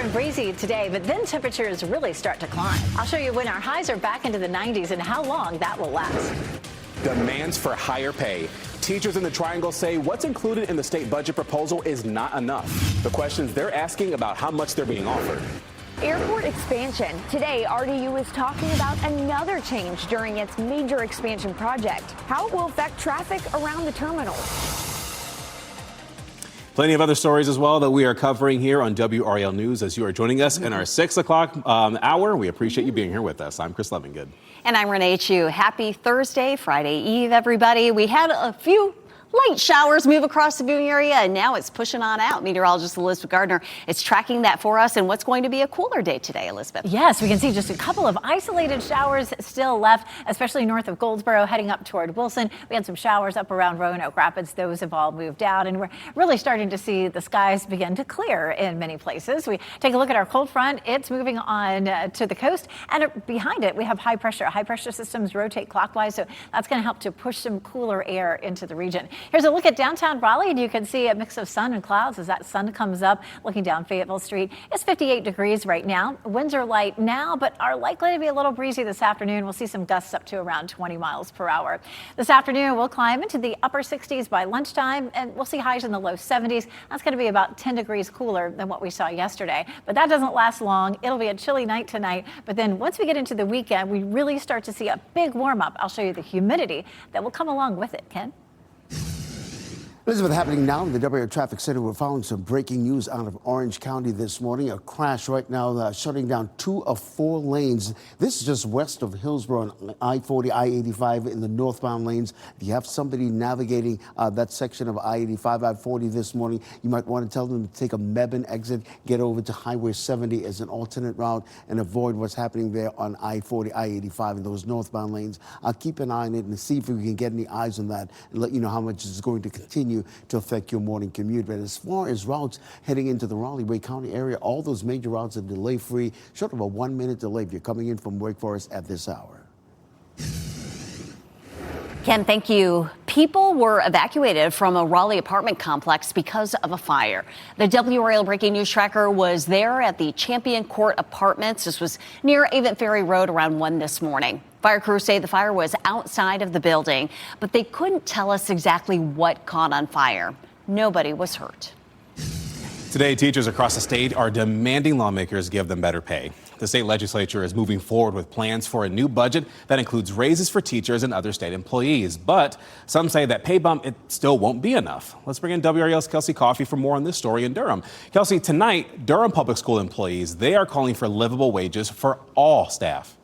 and breezy today, but then temperatures really start to climb. I'll show you when our highs are back into the 90s and how long that will last. Demands for higher pay. Teachers in the Triangle say what's included in the state budget proposal is not enough. The questions they're asking about how much they're being offered. Airport expansion. Today, RDU is talking about another change during its major expansion project. How it will affect traffic around the terminal. Plenty of other stories as well that we are covering here on WRAL News as you are joining us in our 6 o'clock hour. We appreciate you being here with us. I'm Chris Levingood. And I'm Renee Chu. Happy Thursday, Friday Eve, everybody. We had a few light showers move across the viewing area, and now it's pushing on out. Meteorologist Elizabeth Gardner is tracking that for us. And what's going to be a cooler day today, Elizabeth? Yes, we can see just a couple of isolated showers still left, especially north of Goldsboro, heading up toward Wilson. We had some showers up around Roanoke Rapids. Those have all moved out, and we're really starting to see the skies begin to clear in many places. We take a look at our cold front. It's moving on to the coast, and behind it, we have high pressure. High pressure systems rotate clockwise, so that's going to help to push some cooler air into the region. Here's a look at downtown Raleigh, and you can see a mix of sun and clouds as that sun comes up. Looking down Fayetteville Street, it's 58 degrees right now. Winds are light now, but are likely to be a little breezy this afternoon. We'll see some gusts up to around 20 miles per hour. This afternoon, we'll climb into the upper 60s by lunchtime, and we'll see highs in the low 70s. That's going to be about 10 degrees cooler than what we saw yesterday. But that doesn't last long. It'll be a chilly night tonight. But then once we get into the weekend, we really start to see a big warm up. I'll show you the humidity that will come along with it. Ken? Elizabeth, happening now in the WRAL Traffic Center. We're following some breaking news out of Orange County this morning. A crash right now shutting down 2 of 4 lanes. This is just west of Hillsborough on I-40, I-85 in the northbound lanes. If you have somebody navigating that section of I-85, I-40 this morning, you might want to tell them to take a Mebane exit, get over to Highway 70 as an alternate route, and avoid what's happening there on I-40, I-85 in those northbound lanes. I'll keep an eye on it and see if we can get any eyes on that and let you know how much it's going to continue to affect your morning commute. But as far as routes heading into the Raleigh-Wake County area, all those major routes are delay-free, short of a 1-minute delay if you're coming in from Wake Forest at this hour. Ken, thank you. People were evacuated from a Raleigh apartment complex because of a fire. The WRAL Breaking News Tracker was there at the Champion Court Apartments. This was near Avent Ferry Road around 1 this morning. Fire crews say the fire was outside of the building, but they couldn't tell us exactly what caught on fire. Nobody was hurt. Today, teachers across the state are demanding lawmakers give them better pay. The state legislature is moving forward with plans for a new budget that includes raises for teachers and other state employees. But some say that pay bump, it still won't be enough. Let's bring in WRAL's Kelsey Coffey for more on this story in Durham. Kelsey, tonight, Durham public school employees, they are calling for livable wages for all staff.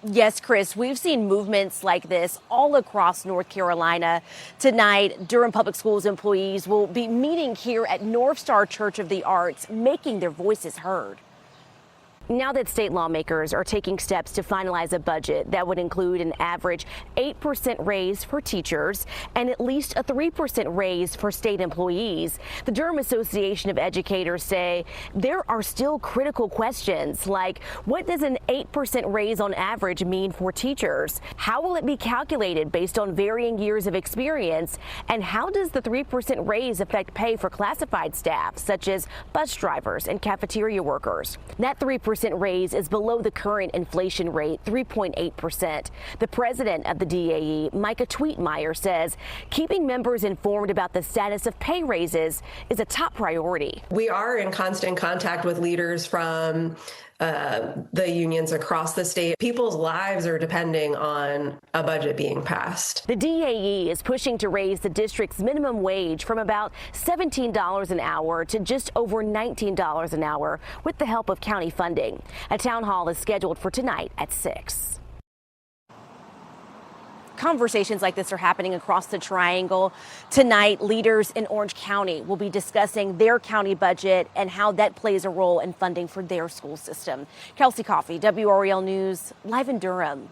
Yes, Chris, we've seen movements like this all across North Carolina. Tonight, Durham Public Schools employees will be meeting here at North Star Church of the Arts, making their voices heard. Now that state lawmakers are taking steps to finalize a budget that would include an average 8% raise for teachers and at least a 3% raise for state employees, the Durham Association of Educators say there are still critical questions like, what does an 8% raise on average mean for teachers? How will it be calculated based on varying years of experience? And how does the 3% raise affect pay for classified staff, such as bus drivers and cafeteria workers? That 3% raise is below the current inflation rate, 3.8%. The president of the DAE, Micah Tweetmeyer, says keeping members informed about the status of pay raises is a top priority. We are in constant contact with leaders from the unions across the state. People's lives are depending on a budget being passed. The DAE is pushing to raise the district's minimum wage from about $17 an hour to just over $19 an hour with the help of county funding. A town hall is scheduled for tonight at 6. Conversations like this are happening across the Triangle. Tonight, leaders in Orange County will be discussing their county budget and how that plays a role in funding for their school system. Kelsey Coffey, WRAL News, live in Durham.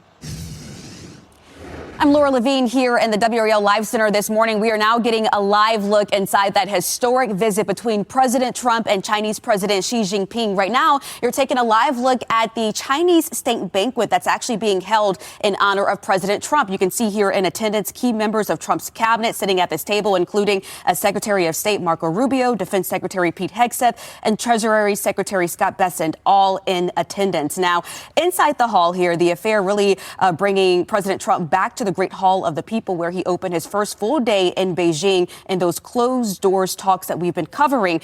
I'm Laura Levine here in the WRAL Live Center this morning. We are now getting a live look inside that historic visit between President Trump and Chinese President Xi Jinping. Right now, you're taking a live look at the Chinese state banquet that's actually being held in honor of President Trump. You can see here in attendance key members of Trump's cabinet sitting at this table, including Secretary of State Marco Rubio, Defense Secretary Pete Hegseth, and Treasury Secretary Scott Bessent, all in attendance. Now, inside the hall here, the affair really bringing President Trump back to the Great Hall of the People, where he opened his first full day in Beijing in those closed doors talks that we've been covering.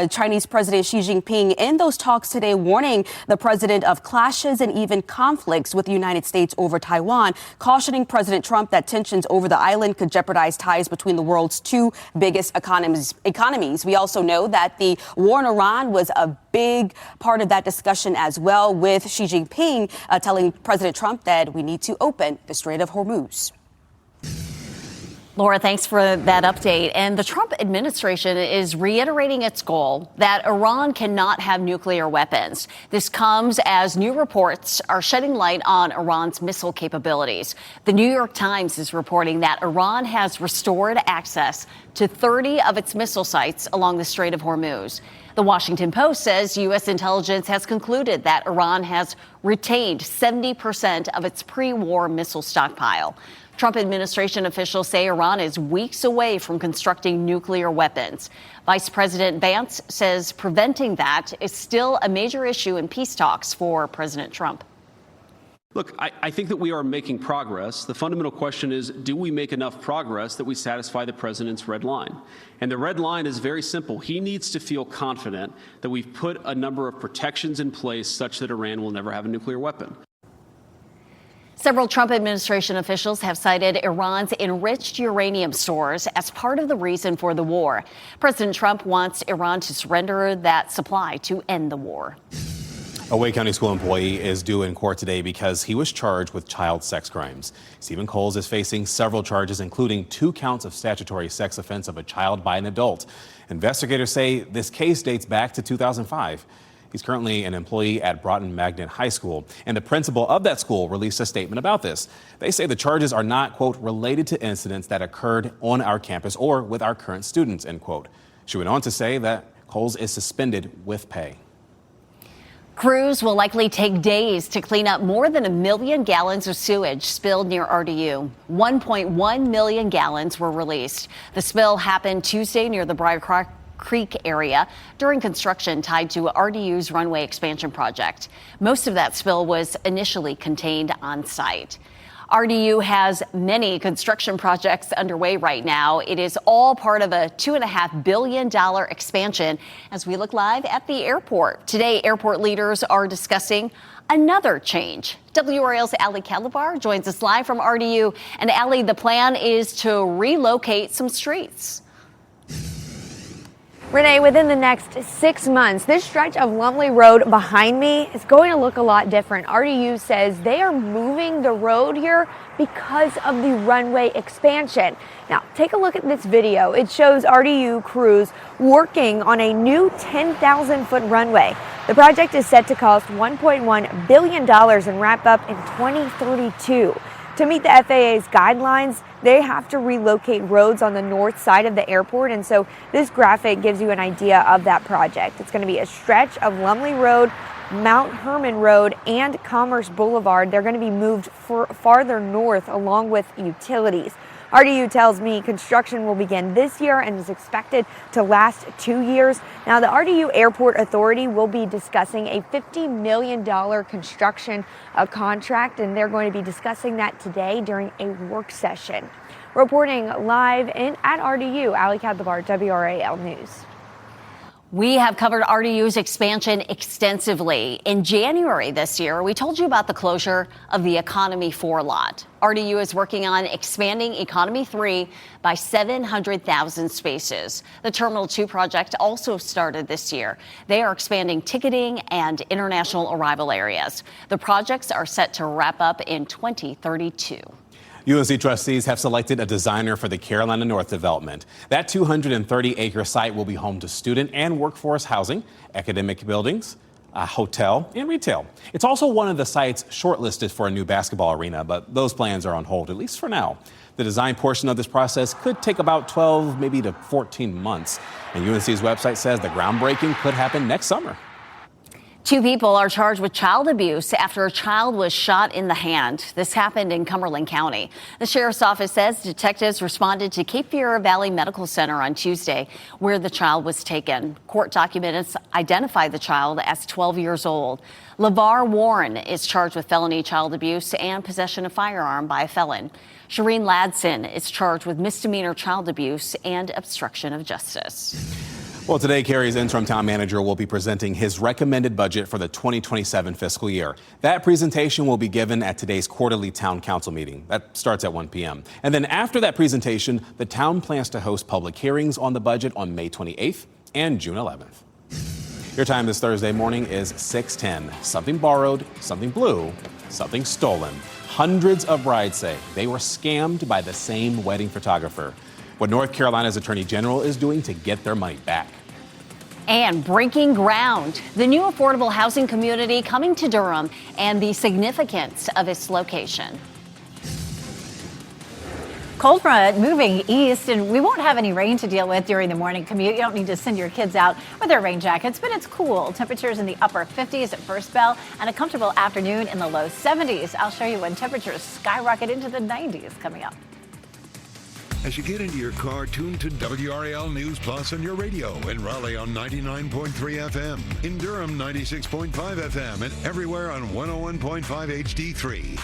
Chinese President Xi Jinping in those talks today warning the president of clashes and even conflicts with the United States over Taiwan, cautioning President Trump that tensions over the island could jeopardize ties between the world's two biggest economies. We also know that the war in Iran was a big part of that discussion as well, with Xi Jinping telling President Trump that we need to open the Strait of Hormuz. Laura, thanks for that update. And the Trump administration is reiterating its goal that Iran cannot have nuclear weapons. This comes as new reports are shedding light on Iran's missile capabilities. The New York Times is reporting that Iran has restored access to 30 of its missile sites along the Strait of Hormuz. The Washington Post says U.S. intelligence has concluded that Iran has retained 70% of its pre-war missile stockpile. Trump administration officials say Iran is weeks away from constructing nuclear weapons. Vice President Vance says preventing that is still a major issue in peace talks for President Trump. Look, I think that we are making progress. The fundamental question is, do we make enough progress that we satisfy the president's red line? And the red line is very simple. He needs to feel confident that we've put a number of protections in place such that Iran will never have a nuclear weapon. Several Trump administration officials have cited Iran's enriched uranium stores as part of the reason for the war. President Trump wants Iran to surrender that supply to end the war. A Wake County school employee is due in court today because he was charged with child sex crimes. Stephen Coles is facing several charges, including 2 counts of statutory sex offense of a child by an adult. Investigators say this case dates back to 2005. He's currently an employee at Broughton Magnet High School, and the principal of that school released a statement about this. They say the charges are not, quote, related to incidents that occurred on our campus or with our current students, end quote. She went on to say that Coles is suspended with pay. Crews will likely take days to clean up more than 1 million gallons of sewage spilled near RDU. 1.1 million gallons were released. The spill happened Tuesday near the Briar Creek area during construction tied to RDU's runway expansion project. Most of that spill was initially contained on site. RDU has many construction projects underway right now. It is all part of a $2.5 billion expansion as we look live at the airport. Today, airport leaders are discussing another change. WRAL's Ali Calabar joins us live from RDU. And Ali, the plan is to relocate some streets. Renee, within the next 6 months, this stretch of Lumley Road behind me is going to look a lot different. RDU says they are moving the road here because of the runway expansion. Now, take a look at this video. It shows RDU crews working on a new 10,000-foot runway. The project is set to cost $1.1 billion and wrap up in 2032. To meet the FAA's guidelines, they have to relocate roads on the north side of the airport, and so this graphic gives you an idea of that project. It's going to be a stretch of Lumley Road, Mount Herman Road, and Commerce Boulevard. They're going to be moved farther north along with utilities. RDU tells me construction will begin this year and is expected to last 2 years. Now, the RDU Airport Authority will be discussing a $50 million construction contract, and they're going to be discussing that today during a work session. Reporting live at RDU, Ali Calabar, WRAL News. We have covered RDU's expansion extensively. In January this year, we told you about the closure of the Economy 4 lot. RDU is working on expanding Economy 3 by 700,000 spaces. The Terminal 2 project also started this year. They are expanding ticketing and international arrival areas. The projects are set to wrap up in 2032. UNC trustees have selected a designer for the Carolina North development. That 230-acre site will be home to student and workforce housing, academic buildings, a hotel, and retail. It's also one of the sites shortlisted for a new basketball arena, but those plans are on hold, at least for now. The design portion of this process could take about 12, maybe to 14 months. And UNC's website says the groundbreaking could happen next summer. 2 people are charged with child abuse after a child was shot in the hand. This happened in Cumberland County. The sheriff's office says detectives responded to Cape Fear Valley Medical Center on Tuesday, where the child was taken. Court documents identify the child as 12 years old. LeVar Warren is charged with felony child abuse and possession of firearm by a felon. Shireen Ladson is charged with misdemeanor child abuse and obstruction of justice. Well, today, Cary's interim town manager will be presenting his recommended budget for the 2027 fiscal year. That presentation will be given at today's quarterly town council meeting. That starts at 1 p.m. And then after that presentation, the town plans to host public hearings on the budget on May 28th and June 11th. Your time this Thursday morning is 6:10. Something borrowed, something blue, something stolen. Hundreds of brides say they were scammed by the same wedding photographer. What North Carolina's Attorney General is doing to get their money back. And breaking ground, the new affordable housing community coming to Durham and the significance of its location. Cold front moving east, and we won't have any rain to deal with during the morning commute. You don't need to send your kids out with their rain jackets, but it's cool. Temperatures in the upper 50s at first bell and a comfortable afternoon in the low 70s. I'll show you when temperatures skyrocket into the 90s coming up. As you get into your car, tune to WRAL News Plus on your radio in Raleigh on 99.3 FM, in Durham 96.5 FM, and everywhere on 101.5 HD3.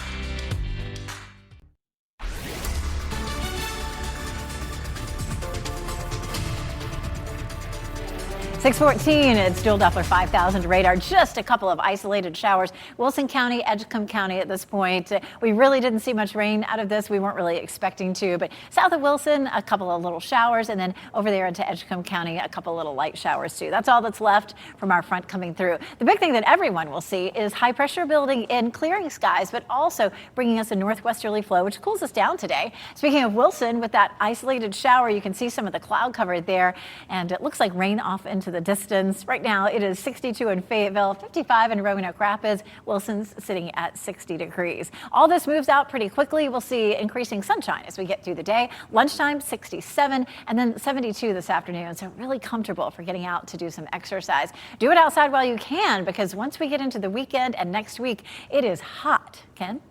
6:14, it's Dual Doppler 5000 radar. Just a couple of isolated showers. Wilson County, Edgecombe County at this point. We really didn't see much rain out of this. We weren't really expecting to, but south of Wilson, a couple of little showers, and then over there into Edgecombe County, a couple of little light showers too. That's all that's left from our front coming through. The big thing that everyone will see is high pressure building in, clearing skies, but also bringing us a northwesterly flow, which cools us down today. Speaking of Wilson, with that isolated shower, you can see some of the cloud cover there, and it looks like rain off into the distance. Right now, it is 62 in Fayetteville, 55 in Roanoke Rapids. Wilson's sitting at 60 degrees. All this moves out pretty quickly. We'll see increasing sunshine as we get through the day. Lunchtime, 67, and then 72 this afternoon. So really comfortable for getting out to do some exercise. Do it outside while you can, because once we get into the weekend and next week, it is hot. Ken?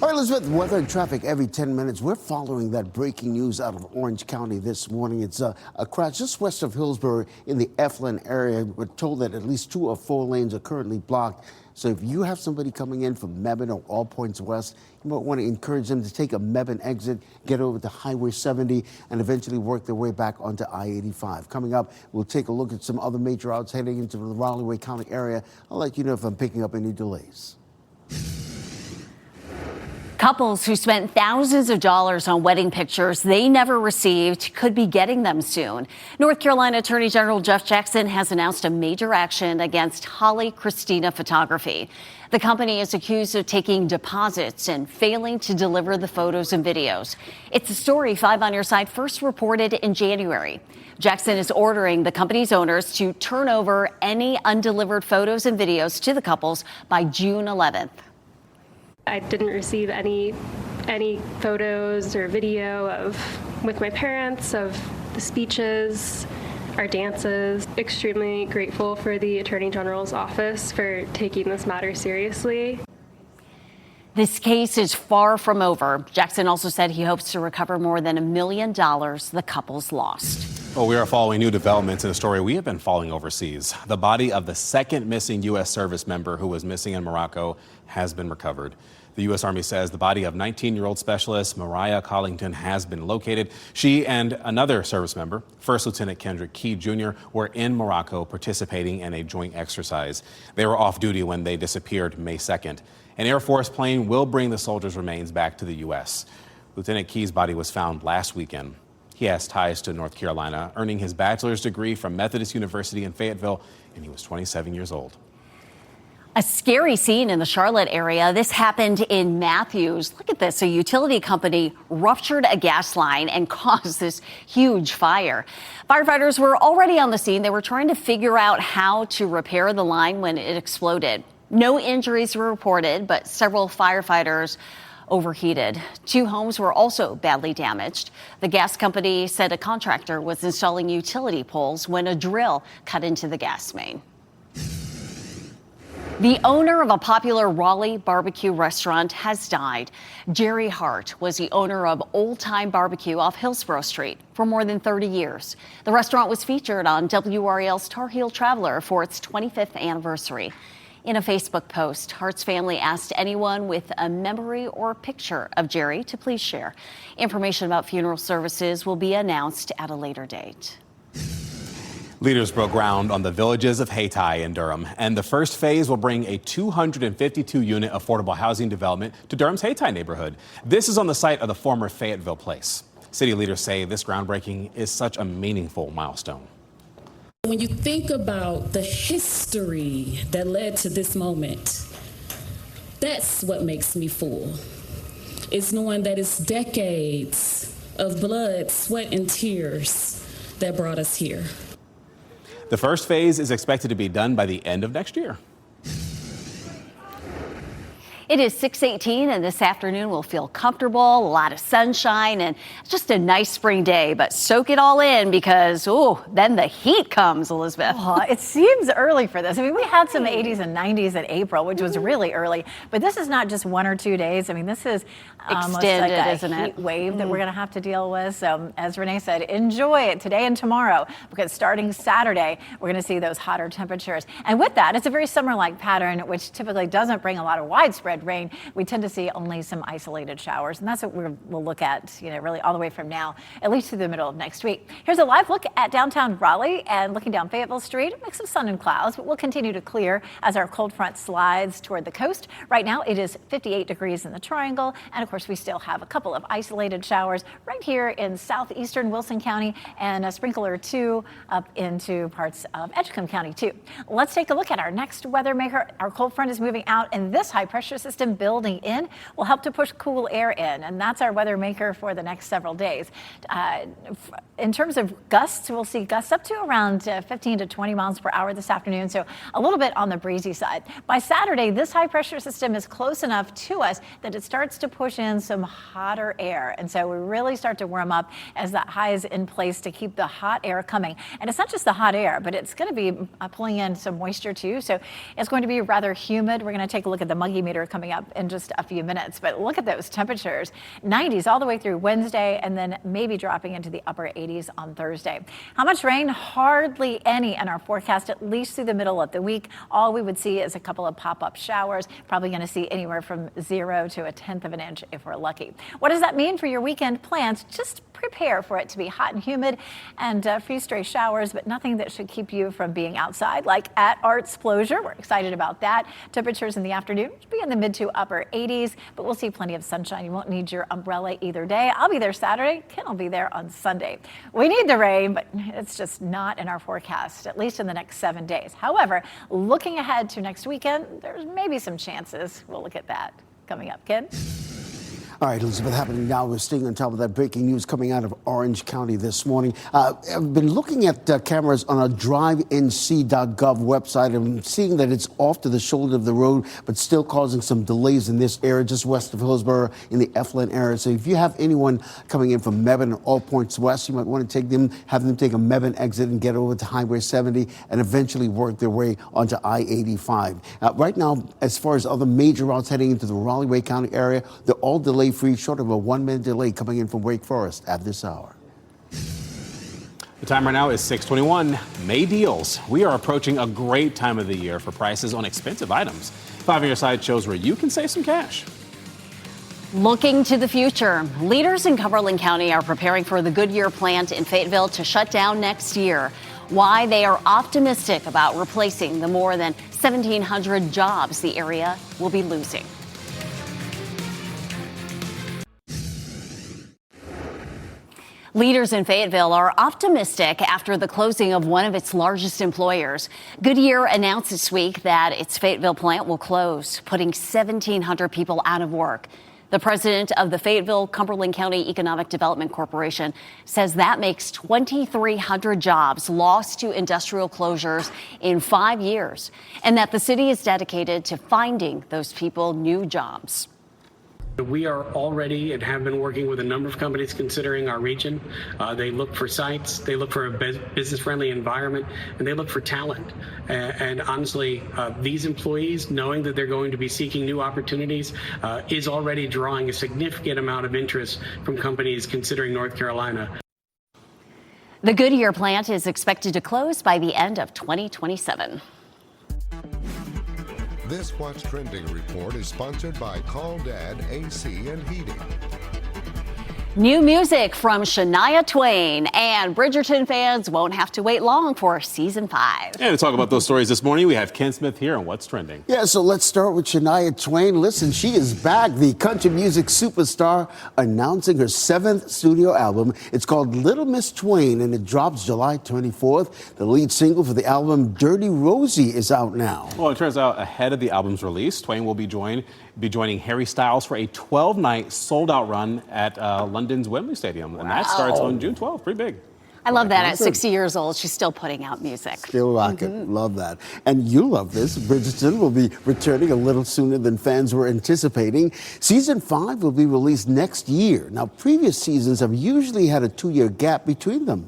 All right, Elizabeth, weather and traffic every 10 minutes. We're following that breaking news out of Orange County this morning. It's a crash just west of Hillsborough in the Eflin area. We're told that at least 2 of 4 lanes are currently blocked. So if you have somebody coming in from Mebane or All Points West, you might want to encourage them to take a Mebane exit, get over to Highway 70, and eventually work their way back onto I-85. Coming up, we'll take a look at some other major routes heading into the Raleigh County area. I'll let you know if I'm picking up any delays. Couples who spent thousands of dollars on wedding pictures they never received could be getting them soon. North Carolina Attorney General Jeff Jackson has announced a major action against Holly Christina Photography. The company is accused of taking deposits and failing to deliver the photos and videos. It's a story 5 on Your Side first reported in January. Jackson is ordering the company's owners to turn over any undelivered photos and videos to the couples by June 11th. I didn't receive any photos or video with my parents of the speeches, our dances. Extremely grateful for the Attorney General's office for taking this matter seriously. This case is far from over. Jackson also said he hopes to recover more than $1 million the couples lost. Well, we are following new developments in a story we have been following overseas. The body of the second missing U.S. service member who was missing in Morocco has been recovered. The U.S. Army says the body of 19-year-old specialist Mariah Collington has been located. She and another service member, First Lieutenant Kendrick Key Jr., were in Morocco participating in a joint exercise. They were off duty when they disappeared May 2nd. An Air Force plane will bring the soldiers' remains back to the U.S. Lieutenant Key's body was found last weekend. He has ties to North Carolina, earning his bachelor's degree from Methodist University in Fayetteville, and he was 27 years old. A scary scene in the Charlotte area. This happened in Matthews. Look at this. A utility company ruptured a gas line and caused this huge fire. Firefighters were already on the scene. They were trying to figure out how to repair the line when it exploded. No injuries were reported, but several firefighters overheated. 2 homes were also badly damaged. The gas company said a contractor was installing utility poles when a drill cut into the gas main. The owner of a popular Raleigh barbecue restaurant has died. Jerry Hart was the owner of Old Time Barbecue off Hillsborough Street for more than 30 years. The restaurant was featured on WRAL's Tar Heel Traveler for its 25th anniversary. In a Facebook post, Hart's family asked anyone with a memory or picture of Jerry to please share. Information about funeral services will be announced at a later date. Leaders broke ground on the villages of Hayti in Durham, and the first phase will bring a 252-unit affordable housing development to Durham's Hayti neighborhood. This is on the site of the former Fayetteville Place. City leaders say this groundbreaking is such a meaningful milestone. When you think about the history that led to this moment, that's what makes me full. It's knowing that it's decades of blood, sweat, and tears that brought us here. The first phase is expected to be done by the end of next year. It is 6:18, and this afternoon will feel comfortable, a lot of sunshine, and just a nice spring day. But soak it all in because, then the heat comes, Elizabeth. Oh, it seems early for this. I mean, we had some 80s and 90s in April, which was really early. But this is not just 1 or 2 days. I mean, this is almost extended, like a isn't it? heat wave that we're going to have to deal with. So as Renee said, enjoy it today and tomorrow, because starting Saturday, we're going to see those hotter temperatures. And with that, it's a very summer-like pattern, which typically doesn't bring a lot of widespread rain. We tend to see only some isolated showers, and that's what we'll look at, really all the way from now, at least through the middle of next week. Here's a live look at downtown Raleigh and looking down Fayetteville Street. A mix of sun and clouds, but we'll continue to clear as our cold front slides toward the coast. Right now, it is 58 degrees in the Triangle, and of course, we still have a couple of isolated showers right here in southeastern Wilson County, and a sprinkle or two up into parts of Edgecombe County too. Let's take a look at our next weather maker. Our cold front is moving out, and this high pressure system building in will help to push cool air in, and that's our weather maker for the next several days. In terms of gusts, we'll see gusts up to around 15 to 20 miles per hour this afternoon, so a little bit on the breezy side. By Saturday, this high pressure system is close enough to us that it starts to push in some hotter air, and so we really start to warm up as that high is in place to keep the hot air coming. And it's not just the hot air, but it's going to be pulling in some moisture too, so it's going to be rather humid. We're going to take a look at the Muggy meter coming up in just a few minutes, but look at those temperatures. 90s all the way through Wednesday, and then maybe dropping into the upper 80s on Thursday. How much rain? Hardly any in our forecast, at least through the middle of the week. All we would see is a couple of pop-up showers, probably going to see anywhere from 0 to 1/10 of an inch if we're lucky. What does that mean for your weekend plans? Just prepare for it to be hot and humid and a few stray showers, but nothing that should keep you from being outside, like at Arts Closure. We're excited about that. Temperatures in the afternoon should be in the mid to upper 80s, but we'll see plenty of sunshine. You won't need your umbrella either day. I'll be there Saturday. Ken will be there on Sunday. We need the rain, but it's just not in our forecast, at least in the next 7 days. However, looking ahead to next weekend, there's maybe some chances. We'll look at that coming up. Ken? All right, Elizabeth, happening now. We're staying on top of that breaking news coming out of Orange County this morning. I've been looking at cameras on a drivenc.gov website and seeing that it's off to the shoulder of the road, but still causing some delays in this area just west of Hillsborough in the Eflin area. So if you have anyone coming in from Mebane or all points west, you might want to have them take a Mebane exit and get over to Highway 70 and eventually work their way onto I-85. Right now, as far as other major routes heading into the Raleigh-Wake County area, they're all delayed free, short of a 1-minute delay coming in from Wake Forest at this hour. The time right now is 6:21. May deals. We are approaching a great time of the year for prices on expensive items. 5 on your side shows where you can save some cash. Looking to the future, leaders in Cumberland County are preparing for the Goodyear plant in Fayetteville to shut down next year. Why they are optimistic about replacing the more than 1,700 jobs the area will be losing. Leaders in Fayetteville are optimistic after the closing of one of its largest employers. Goodyear announced this week that its Fayetteville plant will close, putting 1,700 people out of work. The president of the Fayetteville Cumberland County Economic Development Corporation says that makes 2,300 jobs lost to industrial closures in 5 years, and that the city is dedicated to finding those people new jobs. We are already and have been working with a number of companies considering our region. They look for sites, they look for a business-friendly environment, and they look for talent. And honestly, these employees, knowing that they're going to be seeking new opportunities, is already drawing a significant amount of interest from companies considering North Carolina. The Goodyear plant is expected to close by the end of 2027. This What's Trending report is sponsored by Call Dad AC and Heating. New music from Shania Twain, and Bridgerton fans won't have to wait long for season 5. And to talk about those stories this morning, we have Ken Smith here on What's Trending. Yeah, so let's start with Shania Twain. Listen, she is back, the country music superstar, announcing her 7th studio album. It's called Little Miss Twain, and it drops July 24th. The lead single for the album, Dirty Rosie, is out now. Well, it turns out ahead of the album's release, Twain will be joining Harry Styles for a 12-night sold-out run at London's Wembley Stadium. And that starts on June 12th. Pretty big. I love that. At 60 years old, she's still putting out music. Still rocking. Love that. And you love this. Bridgerton will be returning a little sooner than fans were anticipating. Season 5 will be released next year. Now, previous seasons have usually had a 2-year gap between them.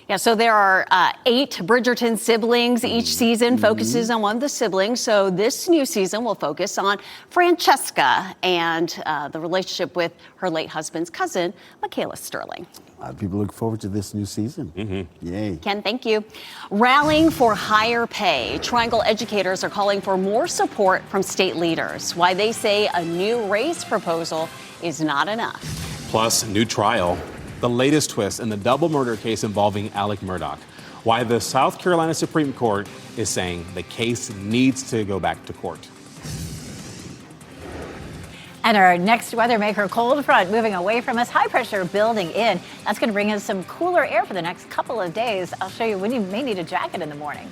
Yeah, so there are 8 Bridgerton siblings. Each season focuses on one of the siblings. So this new season will focus on Francesca and the relationship with her late husband's cousin, Michaela Sterling. A lot of people look forward to this new season. Yay. Ken, thank you. Rallying for higher pay. Triangle educators are calling for more support from state leaders. Why they say a new raise proposal is not enough. Plus, new trial. The latest twist in the double murder case involving Alec Murdaugh. Why the South Carolina Supreme Court is saying the case needs to go back to court. And our next weather maker, cold front moving away from us, high pressure building in. That's going to bring us some cooler air for the next couple of days. I'll show you when you may need a jacket in the morning.